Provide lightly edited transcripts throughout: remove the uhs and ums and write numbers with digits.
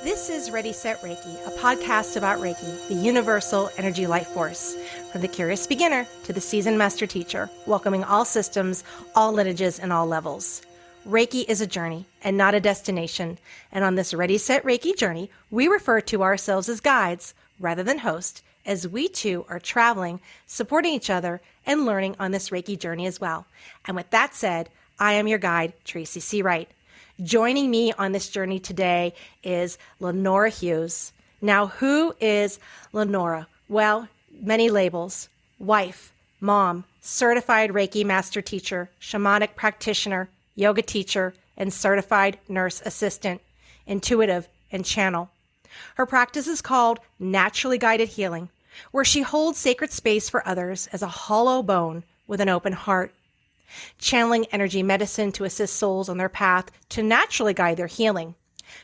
This is Ready, Set, Reiki, a podcast about Reiki, the universal energy life force. From the curious beginner to the seasoned master teacher, welcoming all systems, all lineages, and all levels. Reiki is a journey and not a destination. And on this Ready, Set, Reiki journey, we refer to ourselves as guides rather than hosts, as we too are traveling, supporting each other, and learning on this Reiki journey as well. And with that said, I am your guide, Tracy C. Wright. Joining me on this journey today is Leonora Hughes. Now, who is Lenora? Well, many labels: wife, mom, certified Reiki master teacher, shamanic practitioner, yoga teacher, and certified nurse assistant, intuitive, and channel. Her practice is called Naturally Guided Healing, where she holds sacred space for others as a hollow bone with an open heart. Channeling energy medicine to assist souls on their path to naturally guide their healing.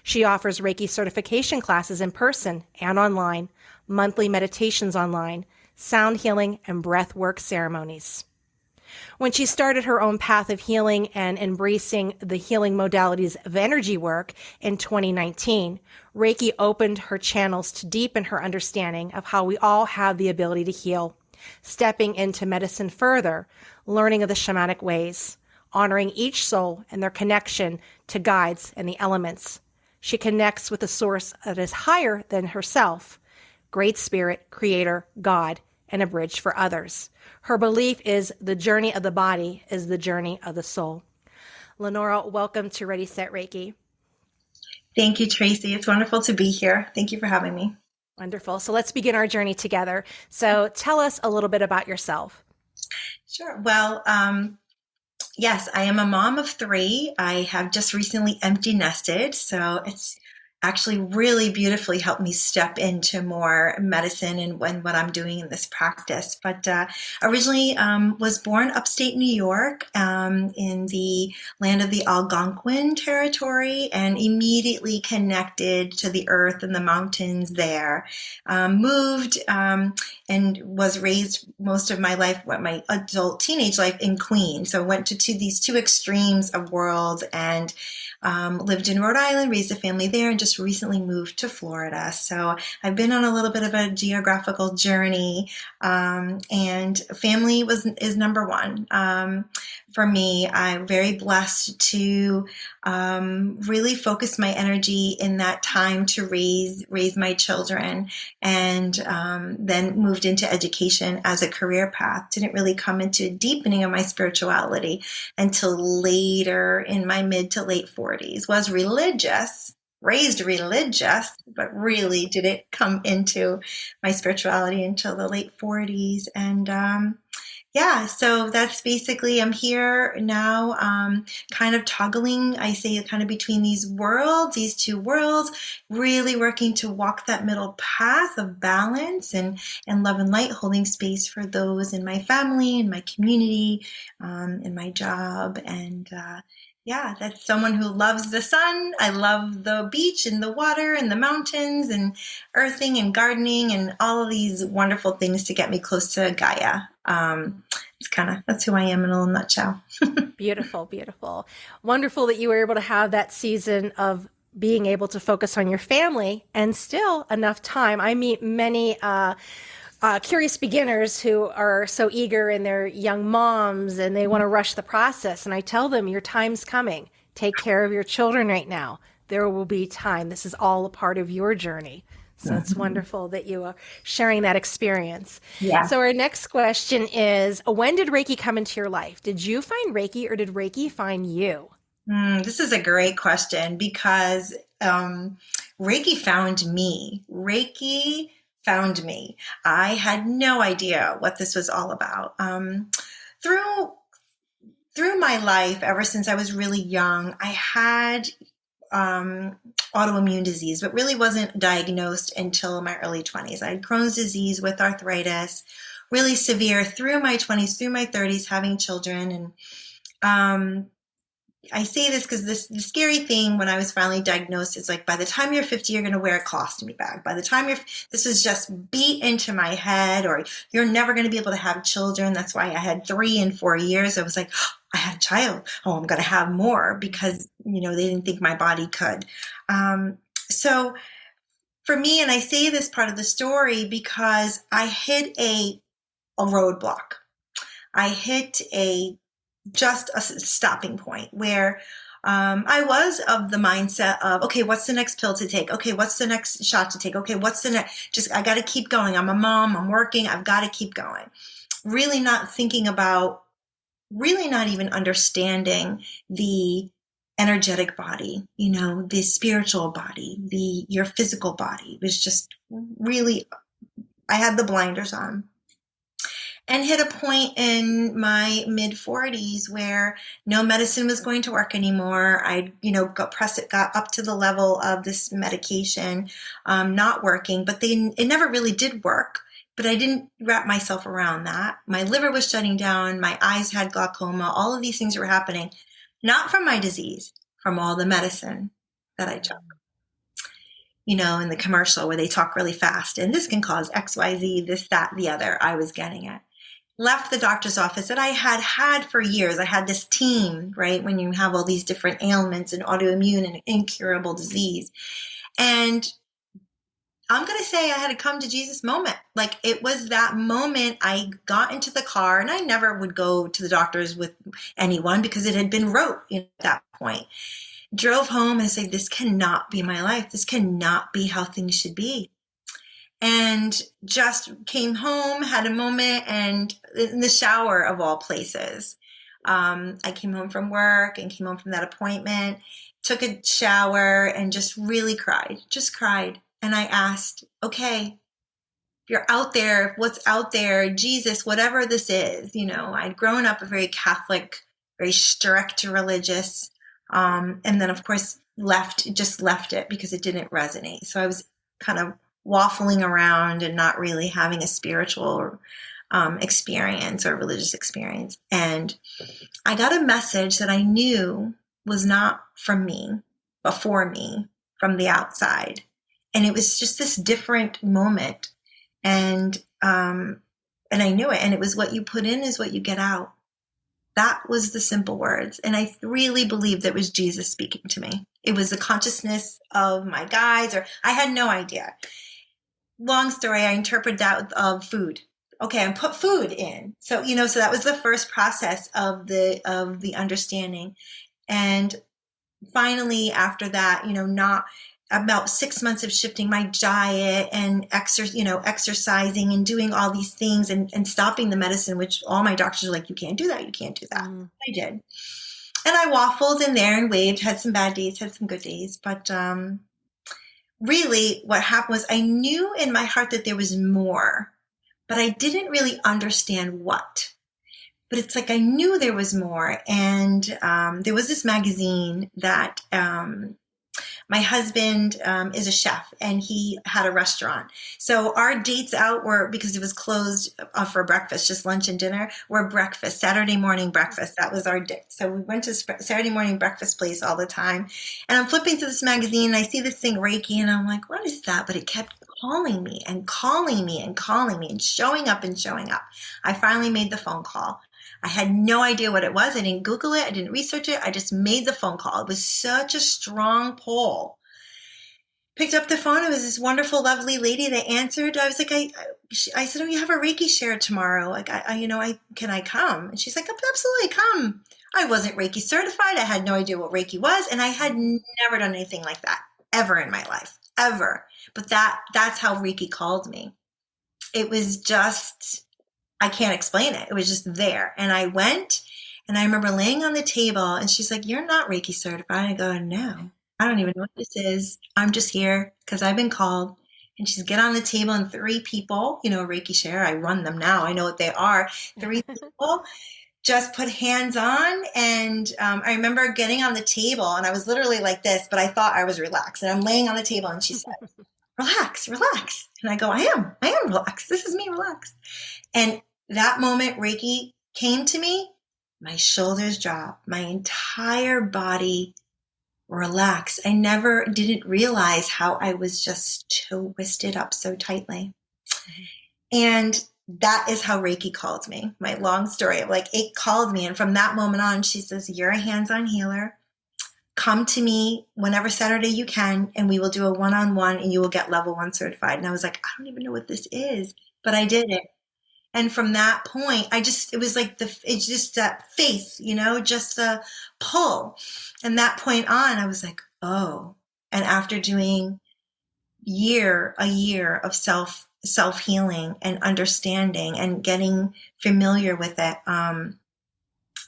She offers Reiki certification classes in person and online, monthly meditations online, sound healing, and breath work ceremonies. When she started her own path of healing and embracing the healing modalities of energy work in 2019, Reiki opened her channels to deepen her understanding of how we all have the ability to heal. Stepping into medicine further, learning of the shamanic ways, honoring each soul and their connection to guides and the elements. She connects with a source that is higher than herself, Great Spirit, Creator, God, and a bridge for others. Her belief is the journey of the body is the journey of the soul. Lenora, welcome to Ready, Set, Reiki. Thank you, Tracy. It's wonderful to be here. Thank you for having me. Wonderful. So let's begin our journey together. So tell us a little bit about yourself. Sure. Well, yes, I am a mom of 3. I have just recently empty nested, so it's actually really beautifully helped me step into more medicine and what I'm doing in this practice. But originally was born upstate New York in the land of the Algonquin territory, and immediately connected to the earth and the mountains there. Moved and was raised most of my life, my adult teenage life, in Queens. So I went to these two extremes of worlds, and lived in Rhode Island, raised a family there, and just recently moved to Florida. So I've been on a little bit of a geographical journey, and family is number one. For me, I'm very blessed to really focus my energy in that time to raise my children, and then moved into education as a career path. Didn't really come into deepening of my spirituality until later in my mid to late 40s. Was religious, raised religious, but really didn't come into my spirituality until the late 40s. And yeah, so that's basically, I'm here now, kind of toggling, I say, kind of between these two worlds, really working to walk that middle path of balance and love and light, holding space for those in my family, in my community, in my job. And yeah, that's someone who loves the sun. I love the beach and the water and the mountains and earthing and gardening and all of these wonderful things to get me close to Gaia. That's who I am in a little nutshell. Beautiful, beautiful. Wonderful that you were able to have that season of being able to focus on your family and still enough time. I meet many curious beginners who are so eager, and they're young moms and they want to rush the process. And I tell them, your time's coming. Take care of your children right now. There will be time. This is all a part of your journey. So it's wonderful that you are sharing that experience. Yeah. So our next question is, when did Reiki come into your life? Did you find Reiki or did Reiki find you? This is a great question, because Reiki found me. Reiki found me. I had no idea what this was all about. Through my life, ever since I was really young, I had autoimmune disease, but really wasn't diagnosed until my early 20s. I had Crohn's disease with arthritis, really severe through my 20s, through my 30s, having children. And I say this because the scary thing when I was finally diagnosed is, like, by the time you're 50, you're going to wear a colostomy bag. By the time this was just beat into my head, or you're never going to be able to have children. That's why I had 3 in 4 years. I was like, oh, I had a child. Oh, I'm going to have more, because, they didn't think my body could. So for me, and I say this part of the story because I hit a roadblock. I hit just a stopping point where I was of the mindset of, okay, what's the next pill to take? Okay, what's the next shot to take? Okay, what's the next? Just, I got to keep going. I'm a mom, I'm working, I've got to keep going. Really not thinking about, really not even understanding the energetic body, the spiritual body, your physical body. It was just really, I had the blinders on. And hit a point in my mid 40s where no medicine was going to work anymore. I, got up to the level of this medication not working, but it never really did work. But I didn't wrap myself around that. My liver was shutting down. My eyes had glaucoma. All of these things were happening, not from my disease, from all the medicine that I took. In the commercial where they talk really fast, and this can cause X, Y, Z, this, that, the other. I was getting it. Left the doctor's office that I had for years. I had this team, right? When you have all these different ailments and autoimmune and incurable disease. And I'm going to say I had a come to Jesus moment. Like, it was that moment I got into the car, and I never would go to the doctors with anyone because it had been rote at that point. Drove home and said, this cannot be my life. This cannot be how things should be. And just came home, had a moment, and in the shower of all places. I came home from work and came home from that appointment, took a shower, and just really cried, And I asked, okay, you're out there, what's out there, Jesus, whatever this is. I'd grown up a very Catholic, very strict religious, and then of course left it because it didn't resonate. So I was kind of waffling around and not really having a spiritual experience or religious experience. And I got a message that I knew was not from me, but for me, from the outside. And it was just this different moment. And I knew it. And it was, what you put in is what you get out. That was the simple words. And I really believed that was Jesus speaking to me. It was the consciousness of my guides, or I had no idea. Long story, I interpret that of food. Okay, I put food in. So, so that was the first process of the understanding. And finally, after that, not about 6 months of shifting my diet and exercising and doing all these things and stopping the medicine, which all my doctors were like, you can't do that. You can't do that. I did. And I waffled in there and waved, had some bad days, had some good days. But really what happened was I knew in my heart that there was more, but I didn't really understand what. But it's like I knew there was more. And there was this magazine that my husband is a chef, and he had a restaurant. So our dates out were, because it was closed for breakfast, just lunch and dinner, were breakfast, Saturday morning breakfast. That was our day. So we went to Saturday morning breakfast place all the time. And I'm flipping through this magazine, and I see this thing, Reiki, and I'm like, what is that? But it kept calling me and calling me and calling me and showing up and showing up. I finally made the phone call. I had no idea what it was. I didn't Google it. I didn't research it. I just made the phone call. It was such a strong pull. Picked up the phone. It was this wonderful, lovely lady that answered. I was like, I said, oh, you have a Reiki share tomorrow. Like, can I come? And she's like, absolutely, come. I wasn't Reiki certified. I had no idea what Reiki was. And I had never done anything like that ever in my life, ever. But that's how Reiki called me. It was just, I can't explain it. It was just there. And I went, and I remember laying on the table, and she's like, you're not Reiki certified. I go, no, I don't even know what this is. I'm just here because I've been called. And she's get on the table, and 3 people, Reiki share. I run them now. I know what they are. 3 people just put hands on. And I remember getting on the table, and I was literally like this, but I thought I was relaxed. And I'm laying on the table, and she said, relax, relax. And I go, I am relaxed. This is me relaxed. And that moment Reiki came to me, my shoulders dropped, my entire body relaxed. I didn't realize how I was just twisted up so tightly. And that is how Reiki called me. My long story of it called me. And from that moment on, she says, you're a hands-on healer. come to me whenever Saturday you can, and we will do a one-on-one and you will get level 1 certified. And I was like, I don't even know what this is, but I did it. And from that point, it was like it's just that faith, just the pull. And that point on, I was like, oh. And after doing a year of self-healing and understanding and getting familiar with it, I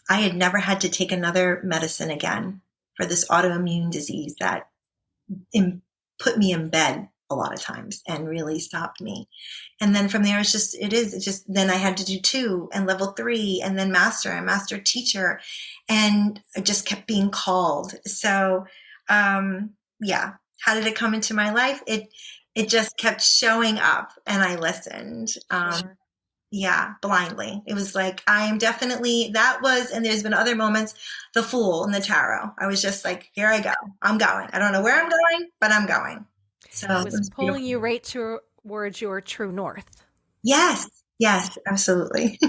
had never had to take another medicine again for this autoimmune disease that put me in bed a lot of times and really stopped me. And then from there, then I had to do 2 and level 3 and then master teacher. And I just kept being called. So, yeah. How did it come into my life? It just kept showing up and I listened. Sure. Yeah, blindly. It was like, and there's been other moments, the Fool in the tarot. I was just like, here I go. I'm going. I don't know where I'm going, but I'm going. So it was pulling you right towards your true north. Yes, absolutely.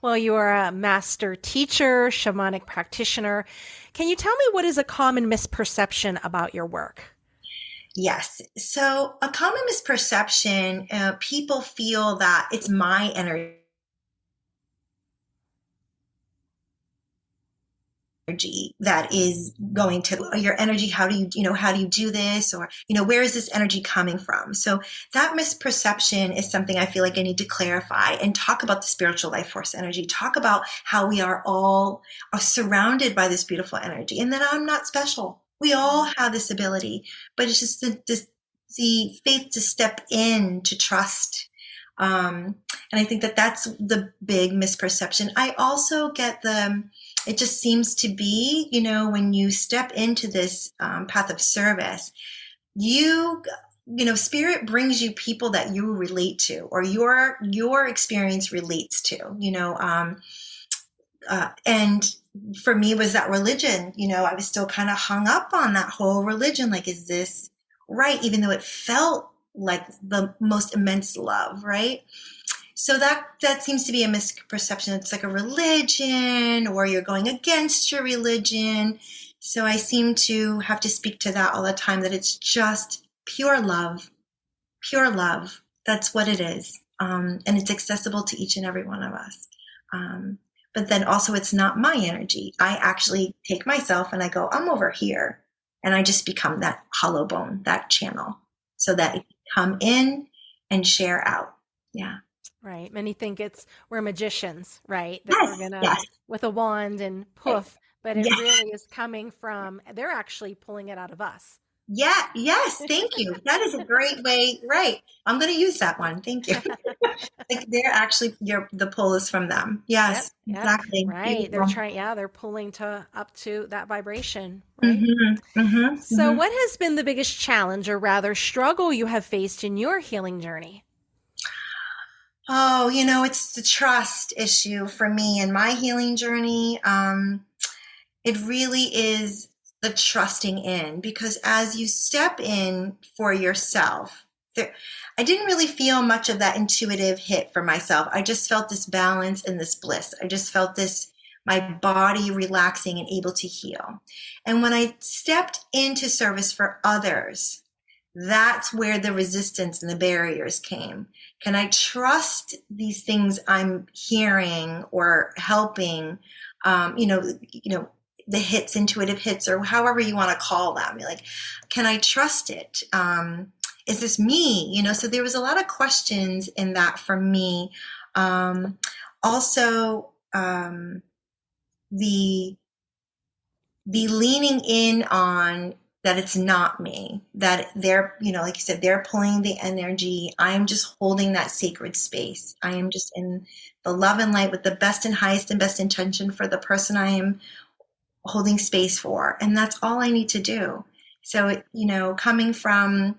Well, you are a master teacher, shamanic practitioner. Can you tell me what is a common misperception about your work? Yes. So a common misperception, people feel that it's my energy that is going to your energy. How do you do this? Or, where is this energy coming from? So that misperception is something I feel like I need to clarify and talk about the spiritual life force energy, talk about how we are surrounded by this beautiful energy and that I'm not special. We all have this ability, but it's just the faith to step in, to trust. And I think that that's the big misperception. I also get it just seems to be, when you step into this path of service, spirit brings you people that you relate to or your experience relates to, and for me was that religion, I was still kind of hung up on that whole religion. Like, is this right? Even though it felt like the most immense love, right? So that seems to be a misperception. It's like a religion or you're going against your religion. So I seem to have to speak to that all the time, that it's just pure love. That's what it is. And it's accessible to each and every one of us. But then also it's not my energy. I actually take myself and I go, I'm over here. And I just become that hollow bone, that channel, so that it can come in and share out. Yeah. Right. Many think we're magicians, right? That we're gonna with a wand and poof, but it really is coming from, they're actually pulling it out of us. Yeah. Yes. Thank you. That is a great way. Right. I'm going to use that one. Thank you. Like they're actually, the pull is from them. Yes. Yep. Exactly. Right. Beautiful. They're pulling up to that vibration. Right. So what has been the biggest challenge or rather struggle you have faced in your healing journey? Oh, it's the trust issue for me in my healing journey. It really is the trusting in, because as you step in for yourself, I didn't really feel much of that intuitive hit for myself. I just felt this balance and this bliss. I just felt my body relaxing and able to heal. And when I stepped into service for others, that's where the resistance and the barriers came. Can I trust these things I'm hearing or helping, the hits, intuitive hits, or however you want to call them? Like, can I trust it? Is this me? So there was a lot of questions in that for me. Also, the leaning in on that it's not me, that they're, like you said, they're pulling the energy. I'm just holding that sacred space. I am just in the love and light with the best and highest and best intention for the person I am holding space for. And that's all I need to do. So, coming from,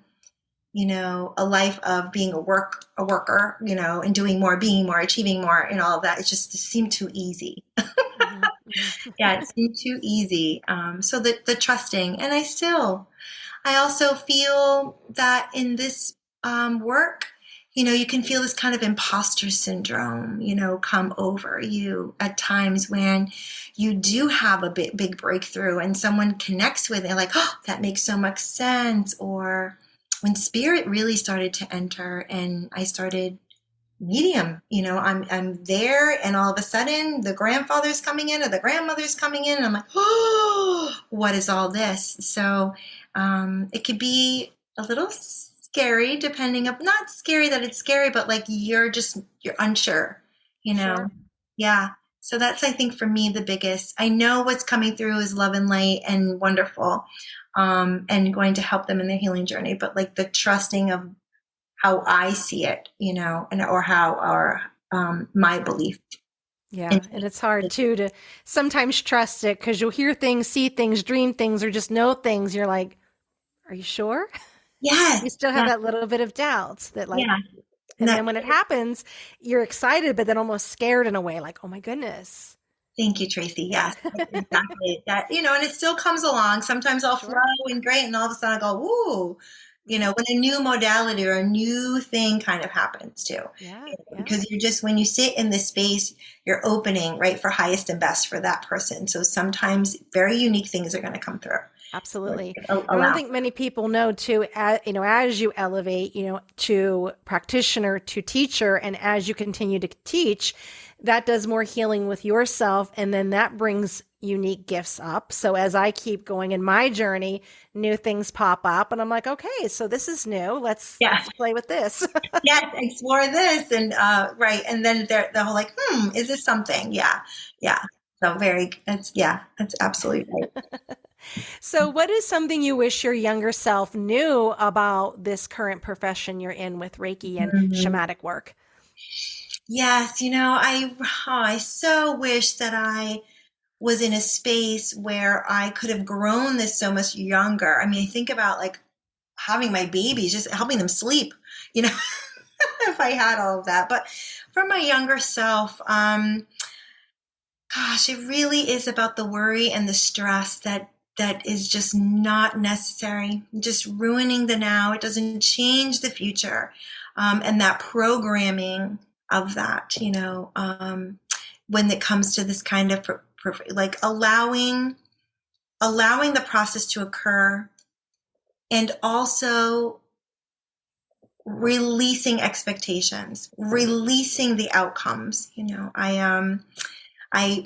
a life of being a worker, and doing more, being more, achieving more, and all of that, it seemed too easy. Yeah, it seemed too easy. So the trusting, and I also feel that in this work, you can feel this kind of imposter syndrome, come over you at times when you do have a big breakthrough and someone connects with it, like, oh, that makes so much sense. Or when spirit really started to enter and I started medium, I'm there and all of a sudden the grandfather's coming in or the grandmother's coming in and I'm like, oh, what is all this? So it could be a little scary, depending of, not scary that it's scary, but like you're unsure, you know? Sure. Yeah. So that's, I think, for me, the biggest. I know what's coming through is love and light and wonderful, and going to help them in their healing journey. But like the trusting of how I see it, and or how our my belief. Yeah. And it's hard too to sometimes trust it because you'll hear things, see things, dream things, or just know things. You're like, are you sure? Yes. You still have that little bit of doubts that like, Yeah. and then when it happens, you're excited, but then almost scared in a way, like, oh my goodness. Thank you, Tracy. Yes, exactly. That, and it still comes along. Sometimes I'll Sure. flow and great, and all of a sudden I go, woo, when a new modality or a new thing kind of happens too. Yeah. Because when you sit in this space, you're opening, right, for highest and best for that person. So sometimes very unique things are going to come through. Absolutely. I don't think many people know too, as you elevate, to practitioner, to teacher, and as you continue to teach, that does more healing with yourself. And then that brings unique gifts up. So as I keep going in my journey, new things pop up and I'm like, okay, so this is new. Let's play with this. Yes, explore this. And right. And then the whole like, is this something? Yeah. Yeah. So that's absolutely right. So what is something you wish your younger self knew about this current profession you're in with Reiki and shamanic work? Yes, I so wish that I was in a space where I could have grown this so much younger. I mean, I think about like having my babies, just helping them sleep, if I had all of that. But for my younger self, gosh, it really is about the worry and the stress that is just not necessary, just ruining the now. It doesn't change the future. And that programming of that, when it comes to this kind of like allowing the process to occur and also releasing expectations, releasing the outcomes.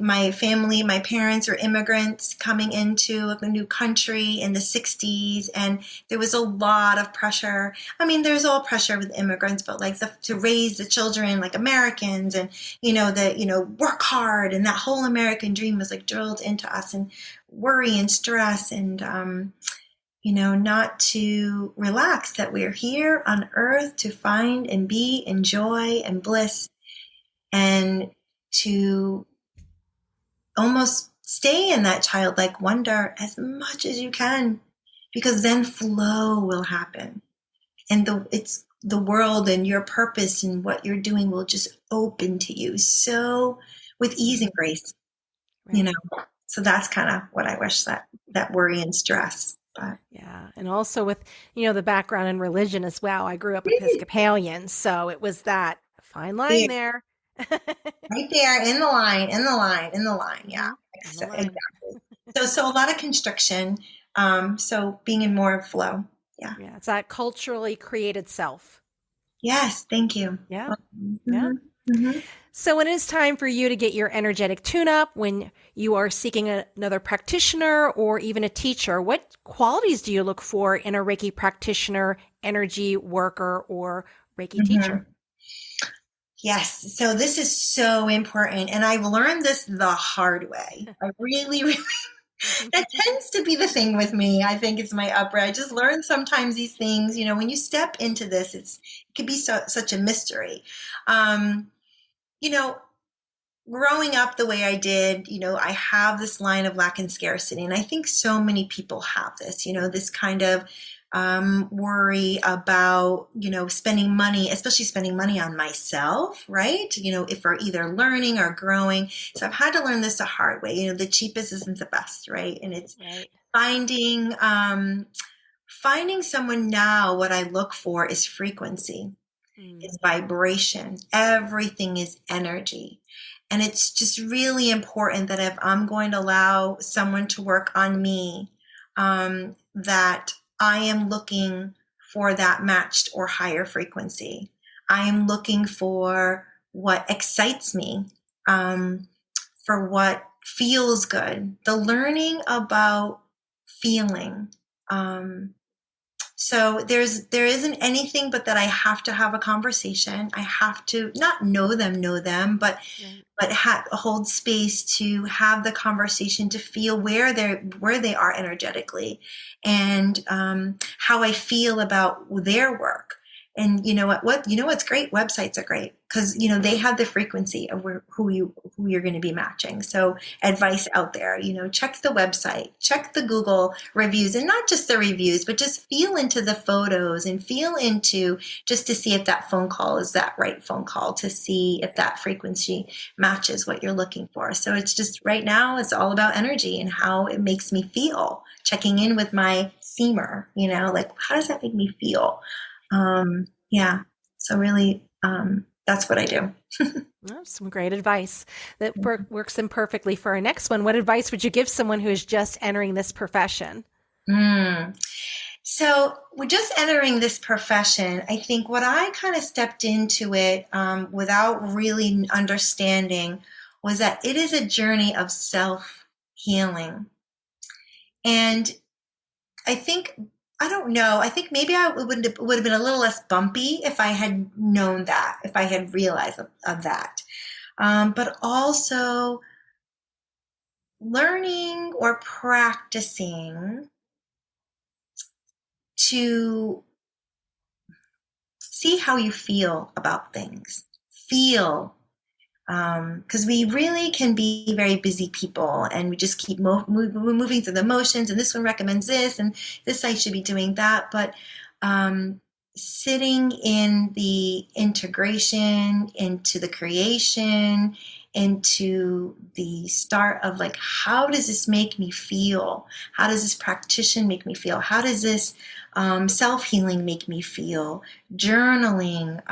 My family, my parents are immigrants coming into a new country in the 60s, and there was a lot of pressure. I mean, there's all pressure with immigrants, but like to raise the children like Americans and, work hard, and that whole American dream was like drilled into us, and worry and stress and, not to relax, that we're here on earth to find and be in joy and bliss, and to almost stay in that childlike wonder as much as you can, because then flow will happen, and it's the world and your purpose and what you're doing will just open to you so with ease and grace, Right. So that's kind of what I wish, that worry and stress. But yeah, and also with the background in religion as well. I grew up Episcopalian, so it was that fine line there. Right there in the line. Yeah, exactly. So a lot of constriction. So being in more flow. Yeah. Yeah. It's that culturally created self. Yes. Thank you. Yeah. Yeah. So when it's time for you to get your energetic tune up, when you are seeking another practitioner or even a teacher, what qualities do you look for in a Reiki practitioner, energy worker, or Reiki teacher? Yes. So this is so important. And I've learned this the hard way. I really, really, that tends to be the thing with me. I think it's my upbringing. I just learned sometimes these things, when you step into this, it can be such a mystery. Growing up the way I did, I have this line of lack and scarcity. And I think so many people have this, this kind of worry about, spending money, especially spending money on myself, right? If we're either learning or growing. So I've had to learn this the hard way. The cheapest isn't the best, right? And it's finding someone now. What I look for is frequency. is vibration. Everything is energy. And it's just really important that if I'm going to allow someone to work on me, that I am looking for that matched or higher frequency. I am looking for what excites me, for what feels good. The learning about feeling. So there isn't anything but that I have to have a conversation. I have to not know them, but Right. hold space to have the conversation, to feel where they are energetically, and how I feel about their work. And you know what's great? Websites are great because they have the frequency of who you're going to be matching. So advice out there, check the website, check the Google reviews, and not just the reviews, but just feel into the photos and feel into just to see if that phone call is that right phone call, to see if that frequency matches what you're looking for. So it's just right now it's all about energy and how it makes me feel. Checking in with my seamer, like how does that make me feel? Yeah. So really, that's what I do. Oh, some great advice that works in perfectly for our next one. What advice would you give someone who is just entering this profession? So we're just entering this profession. I think what I kind of stepped into it without really understanding was that it is a journey of self-healing. And I don't know. I think maybe it would have been a little less bumpy if I had known that, if I had realized of that. But also learning or practicing to see how you feel about things. Feel. Because we really can be very busy people and we just keep moving through the motions, and this one recommends this and this site should be doing that. But sitting in the integration, into the creation, into the start of like, how does this make me feel? How does this practitioner make me feel? How does this self-healing make me feel? Journaling,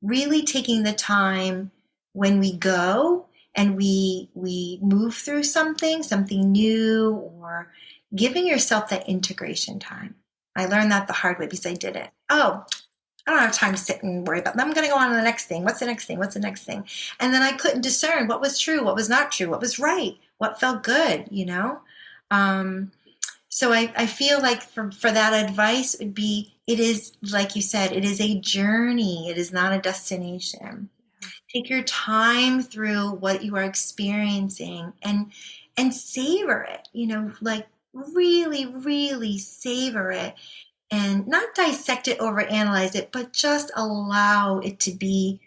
really taking the time when we go and we move through something new, or giving yourself that integration time. I learned that the hard way because I did it. Oh, I don't have time to sit and worry about them. I'm going to go on to the next thing. What's the next thing? What's the next thing? And then I couldn't discern what was true, what was not true, what was right, what felt good, So I feel like for that advice would be, it is, like you said, it is a journey. It is not a destination. Take your time through what you are experiencing and savor it, like really, really savor it, and not dissect it, overanalyze it, but just allow it to be,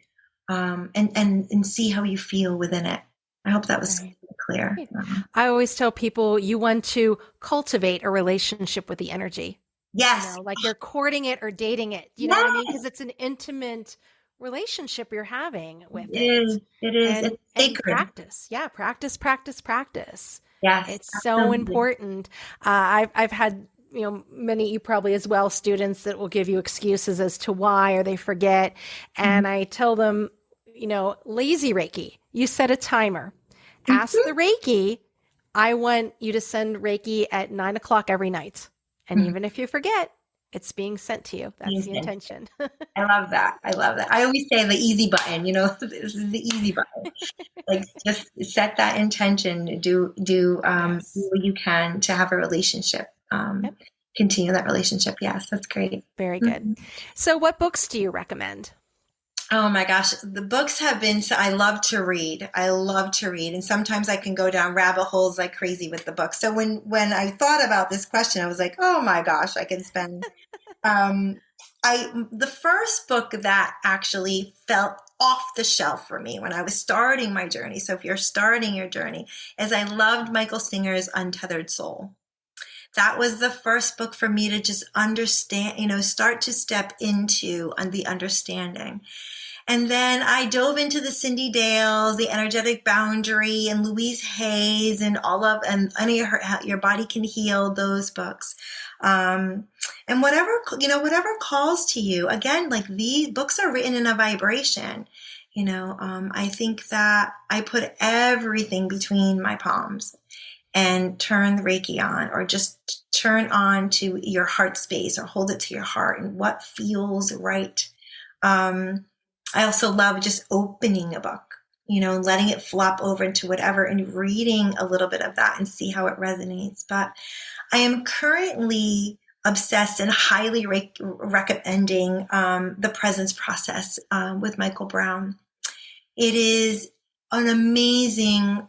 and see how you feel within it. I hope that was clear. I always tell people you want to cultivate a relationship with the energy. Yes. Like you're courting it or dating it. You know what I mean? Because it's an intimate relationship you're having with it. It is. And, it's sacred. Practice. Yeah. Practice. Yes. It's so important. I've had, many, you probably as well, students that will give you excuses as to why, or they forget. And I tell them, lazy Reiki, you set a timer. Ask the Reiki, I want you to send Reiki at 9:00 every night. And even if you forget, it's being sent to you. That's the intention. I love that. I always say the easy button, this is the easy button. Like just set that intention, do what you can to have a relationship, continue that relationship. Yes, that's great. Very good. So what books do you recommend? Oh my gosh, the books have been, I love to read. And sometimes I can go down rabbit holes like crazy with the books. So when I thought about this question, I was like, oh my gosh, I can spend, the first book that actually felt off the shelf for me when I was starting my journey. So if you're starting your journey, is I loved Michael Singer's Untethered Soul. That was the first book for me to just understand, start to step into the understanding. And then I dove into the Cindy Dales, the Energetic Boundary, and Louise Hayes, and and any of Your Body Can Heal, those books. And whatever calls to you. Again, like, these books are written in a vibration. I think that I put everything between my palms and turn the Reiki on, or just turn on to your heart space, or hold it to your heart and what feels right. I also love just opening a book, letting it flop over into whatever and reading a little bit of that and see how it resonates. But I am currently obsessed and highly recommending the Presence Process with Michael Brown. It is an amazing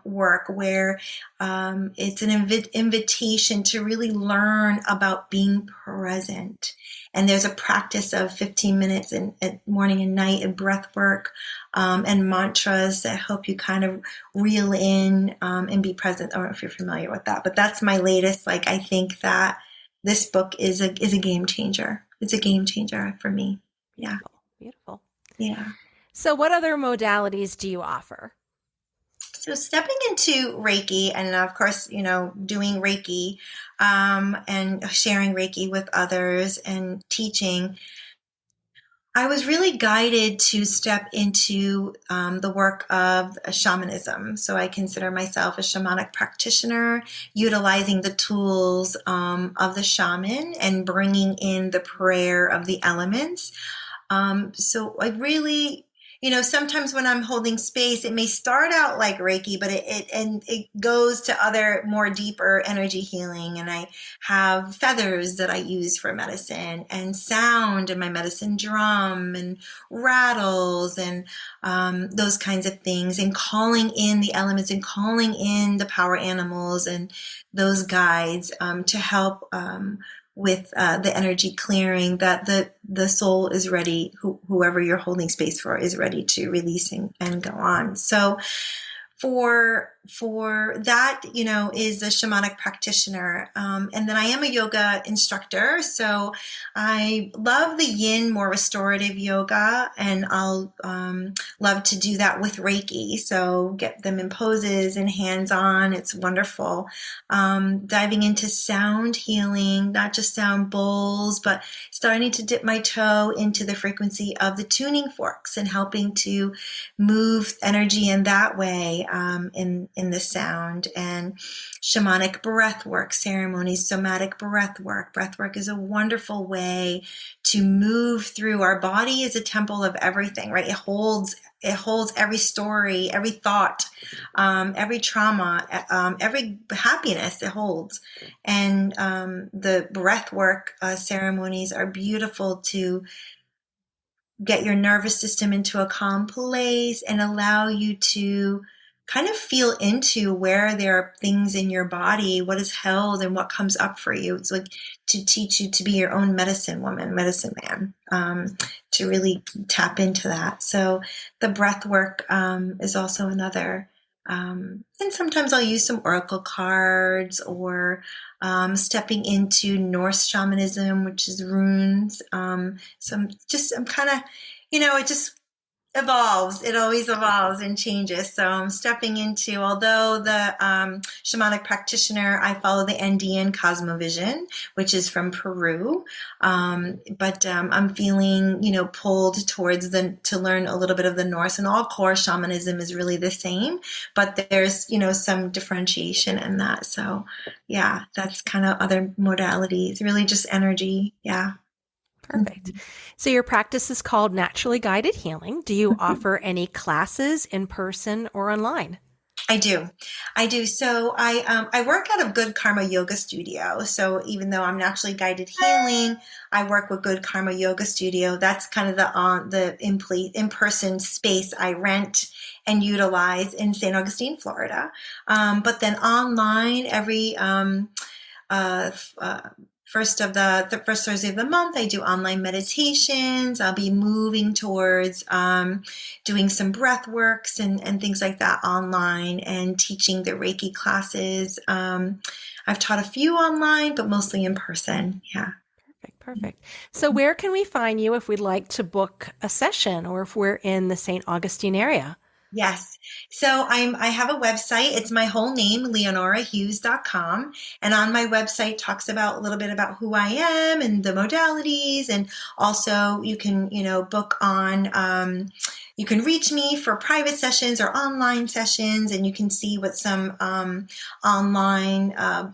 work where it's an invitation to really learn about being present. And there's a practice of 15 minutes at morning and night, and breath work and mantras that help you kind of reel in and be present. I don't know if you're familiar with that, but that's my latest. Like, I think that this book is a game changer. It's a game changer for me. Yeah. Beautiful. Yeah. So what other modalities do you offer? So stepping into Reiki, and of course, doing Reiki and sharing Reiki with others and teaching, I was really guided to step into the work of shamanism. So I consider myself a shamanic practitioner, utilizing the tools of the shaman and bringing in the prayer of the elements. So I really, sometimes when I'm holding space, it may start out like Reiki, but it goes to other more deeper energy healing. And I have feathers that I use for medicine, and sound in my medicine drum, and rattles, and those kinds of things, and calling in the elements and calling in the power animals and those guides to help with the energy clearing, that the soul is ready, whoever you're holding space for is ready to release and go on. So for that, is a shamanic practitioner. And then I am a yoga instructor. So I love the yin, more restorative yoga, and I'll love to do that with Reiki. So get them in poses and hands-on. It's wonderful. Diving into sound healing, not just sound bowls, but starting to dip my toe into the frequency of the tuning forks and helping to move energy in that way in the sound. And shamanic breath work ceremonies, somatic breath work. Breath work is a wonderful way to move through. Our body is a temple of everything, right? It holds every story, every thought, every trauma, every happiness it holds. And the breath work ceremonies are beautiful to get your nervous system into a calm place and allow you to kind of feel into where there are things in your body, what is held and what comes up for you. It's like to teach you to be your own medicine woman, medicine man, to really tap into that. So the breath work is also another. And sometimes I'll use some oracle cards, or stepping into Norse shamanism, which is runes. I'm kind of, it just evolves. It always evolves and changes. So I'm stepping into, although the shamanic practitioner, I follow the Andean Cosmovision, which is from Peru. But I'm feeling, pulled towards to learn a little bit of the Norse, and all core shamanism is really the same, but there's, some differentiation in that. So yeah, that's kind of other modalities, really just energy. Yeah. Perfect. So your practice is called Naturally Guided Healing. Do you offer any classes in person or online? I do. So I work out of Good Karma Yoga Studio. So even though I'm Naturally Guided Healing, I work with Good Karma Yoga Studio. That's kind of the in-person space I rent and utilize in St. Augustine, Florida. But then online, every first Thursday of the month, I do online meditations. I'll be moving towards doing some breath works and things like that online, and teaching the Reiki classes. I've taught a few online, but mostly in person. Yeah. Perfect. So where can we find you if we'd like to book a session or if we're in the St. Augustine area? Yes. So I have a website. It's my whole name, leonorahughes.com. And on my website talks about a little bit about who I am and the modalities. And also you can, book on, you can reach me for private sessions or online sessions, and you can see what some online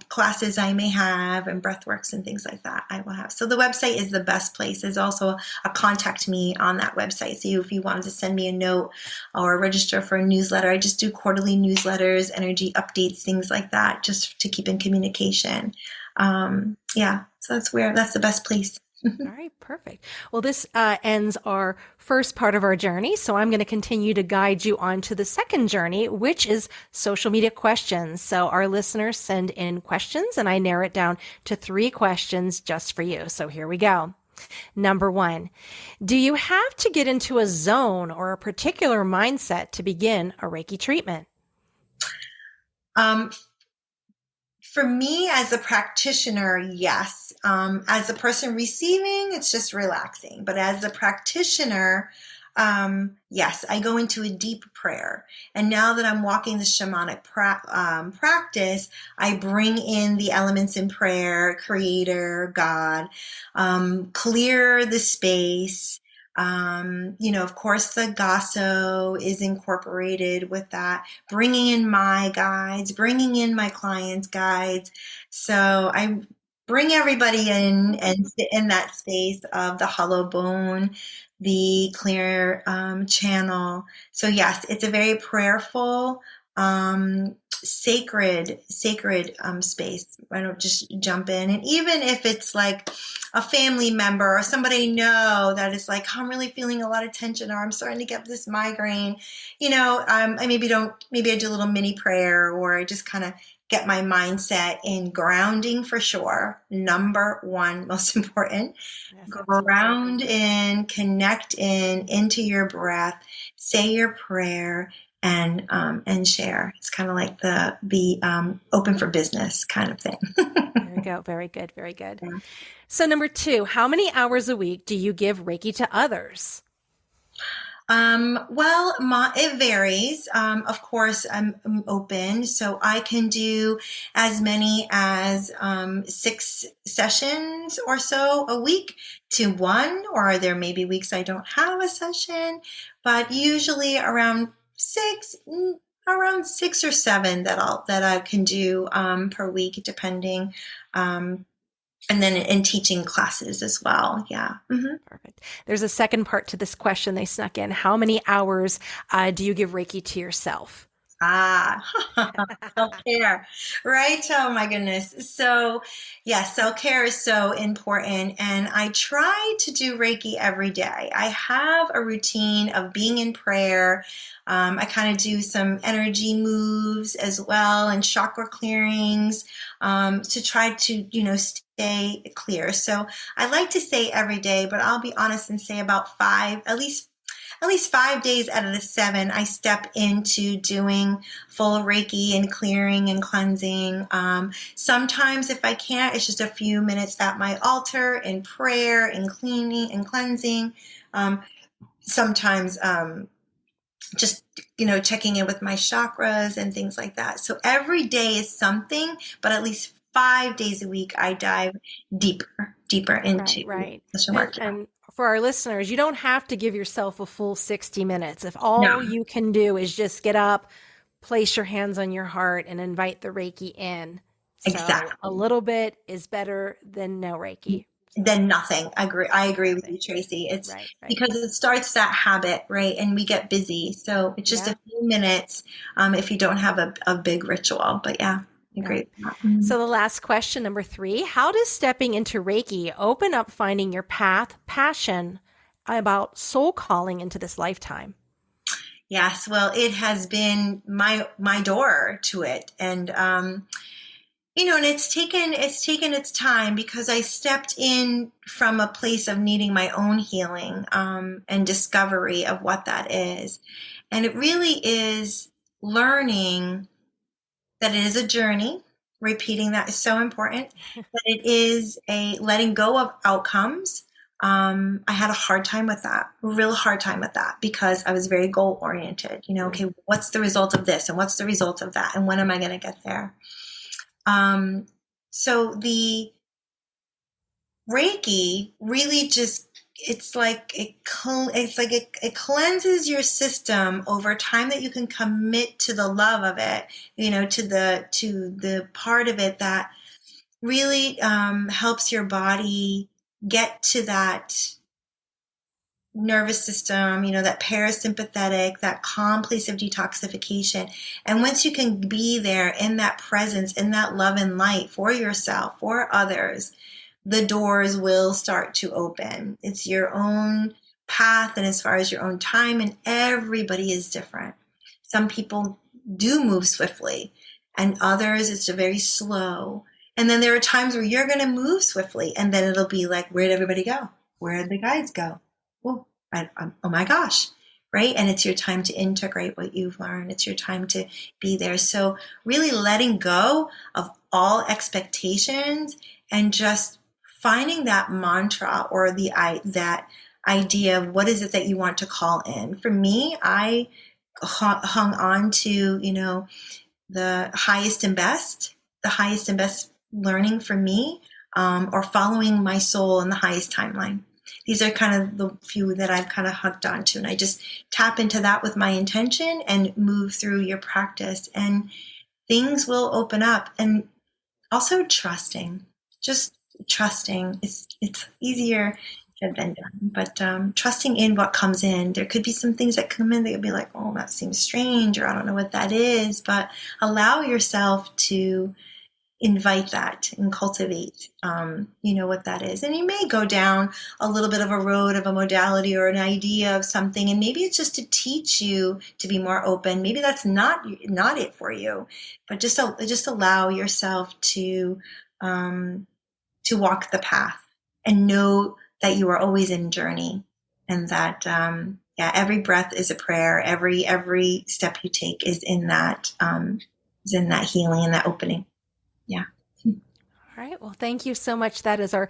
classes I may have and breathworks and things like that I will have. So the website is the best place. There's also a contact me on that website. So if you wanted to send me a note or register for a newsletter, I just do quarterly newsletters, energy updates, things like that, just to keep in communication. So that's the best place. All right, perfect. Well, this ends our first part of our journey. So I'm going to continue to guide you on to the second journey, which is social media questions. So our listeners send in questions and I narrow it down to 3 questions just for you. So here we go. Number 1, do you have to get into a zone or a particular mindset to begin a Reiki treatment? For me, as a practitioner, yes. As a person receiving, it's just relaxing. But as a practitioner, yes, I go into a deep prayer. And now that I'm walking the shamanic practice, I bring in the elements in prayer, creator, God, clear the space. Of course, the Gasso is incorporated with that, bringing in my guides, bringing in my clients' guides. So I bring everybody in and sit in that space of the hollow bone, the clear channel. So yes, it's a very prayerful, sacred space. I don't just jump in. And even if it's like a family member or somebody I know that is like, I'm really feeling a lot of tension, or I'm starting to get this migraine, I maybe I do a little mini prayer, or I just kind of get my mindset in grounding for sure. Number 1, most important, yes, ground in, connect into your breath, say your prayer, and share. It's kind of like the open for business kind of thing. There we go. Very good. Very good. Yeah. So number 2, how many hours a week do you give Reiki to others? It varies. Of course, I'm open, so I can do as many as 6 sessions or so a week to 1, or there may be weeks I don't have a session, but usually around 6 or 7 that I can do per week, depending. And then in teaching classes as well. Yeah. Mm-hmm. Perfect. There's a second part to this question they snuck in. How many hours do you give Reiki to yourself? Self-care, right? Oh my goodness. So yes, self-care is so important. And I try to do Reiki every day. I have a routine of being in prayer. I kind of do some energy moves as well and chakra clearings to try to, stay clear. So I like to say every day, but I'll be honest and say about 5, at least 5 days out of the 7, I step into doing full Reiki and clearing and cleansing. Sometimes if I can't, it's just a few minutes at my altar in prayer and cleaning and cleansing. Sometimes just, checking in with my chakras and things like that. So every day is something, but at least 5 days a week, I dive deeper into the work. And for our listeners, you don't have to give yourself a full 60 minutes. If all you can do is just get up, place your hands on your heart, and invite the Reiki in. So exactly. A little bit is better than no Reiki. Than nothing. I agree with you, Tracy. It's right. Because it starts that habit, right? And we get busy. So it's just a few minutes if you don't have a big ritual. But yeah. Great. So the last question, number 3, how does stepping into Reiki open up finding your path, passion about soul calling into this lifetime? Yes, well, it has been my door to it. And, and it's taken its time, because I stepped in from a place of needing my own healing and discovery of what that is. And it really is learning that it is a journey, repeating that is so important. That it is a letting go of outcomes. I had a hard time with that, a real hard time with that, because I was very goal oriented. Okay, what's the result of this, and what's the result of that, and when am I going to get there? So the Reiki really just, it's like it cleanses your system over time, that you can commit to the love of it, to the part of it that really helps your body get to that nervous system, that parasympathetic, that calm place of detoxification. And once you can be there in that presence, in that love and light for yourself, for others, the doors will start to open. It's your own path, and as far as your own time, and everybody is different. Some people do move swiftly, and others it's very slow. And then there are times where you're going to move swiftly, and then it'll be like, where'd everybody go? Where did the guides go? Oh, oh my gosh, right? And it's your time to integrate what you've learned. It's your time to be there. So really letting go of all expectations and just finding that mantra, or that idea of what is it that you want to call in. For me, I hung on to, the highest and best learning for me, or following my soul in the highest timeline. These are kind of the few that I've kind of hooked onto, and I just tap into that with my intention and move through your practice, and things will open up. And also trusting, just trusting. It's easier said than done, but trusting in what comes in. There could be some things that come in that you'll be like, oh, that seems strange, or I don't know what that is, but allow yourself to invite that and cultivate, what that is. And you may go down a little bit of a road of a modality or an idea of something, and maybe it's just to teach you to be more open. Maybe that's not it for you, but just allow yourself to walk the path, and know that you are always in journey, and that every breath is a prayer. Every step you take is in that healing and that opening. Yeah. All right. Well, thank you so much. That is our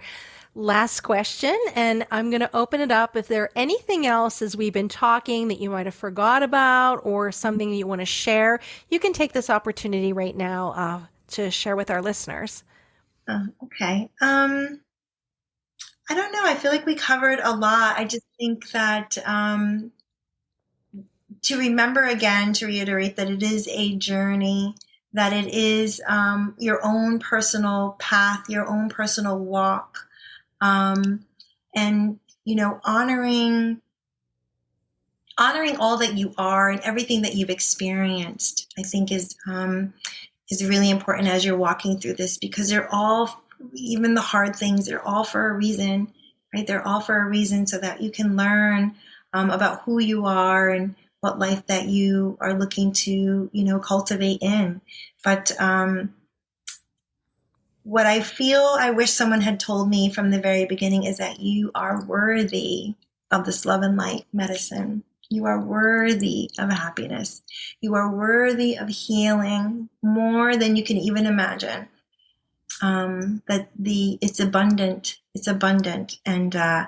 last question, and I'm going to open it up. If there anything else as we've been talking that you might have forgot about, or something that you want to share, you can take this opportunity right now to share with our listeners. Okay. I don't know. I feel like we covered a lot. I just think that to remember again, to reiterate that it is a journey, that it is your own personal path, your own personal walk, and honoring all that you are and everything that you've experienced, I think is really important as you're walking through this, because they're all, even the hard things, they're all for a reason, right? They're all for a reason, so that you can learn about who you are and what life that you are looking to, cultivate in. But what I feel I wish someone had told me from the very beginning is that you are worthy of this love and light medicine. You are worthy of happiness. You are worthy of healing more than you can even imagine. It's abundant. It's abundant, and I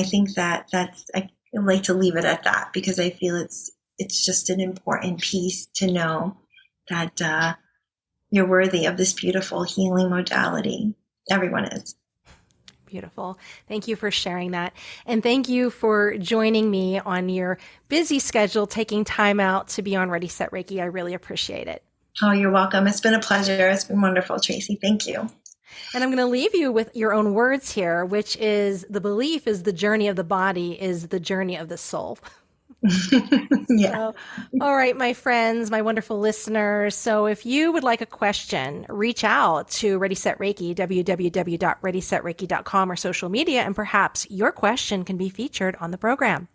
think that's I like to leave it at that, because I feel it's just an important piece to know that you're worthy of this beautiful healing modality. Everyone is. Beautiful. Thank you for sharing that. And thank you for joining me on your busy schedule, taking time out to be on Ready, Set, Reiki. I really appreciate it. Oh, you're welcome. It's been a pleasure. It's been wonderful, Tracy. Thank you. And I'm going to leave you with your own words here, which is the belief is the journey of the body is the journey of the soul. Yeah. So, all right, my friends, my wonderful listeners. So if you would like a question, reach out to Ready Set Reiki, www.readysetreiki.com, or social media, and perhaps your question can be featured on the program.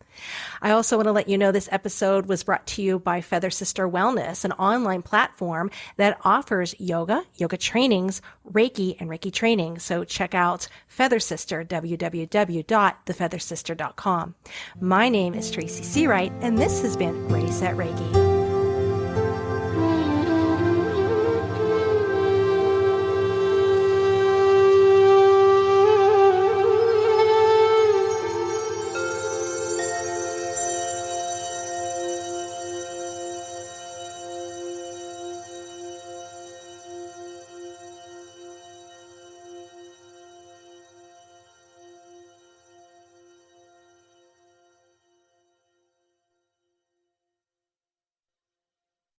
I also want to let you know this episode was brought to you by Feather Sister Wellness, an online platform that offers yoga trainings, Reiki, and Reiki training. So check out Feather Sister, www.thefeathersister.com. My name is Tracy Seawright, and this has been Ready, Set, Reiki.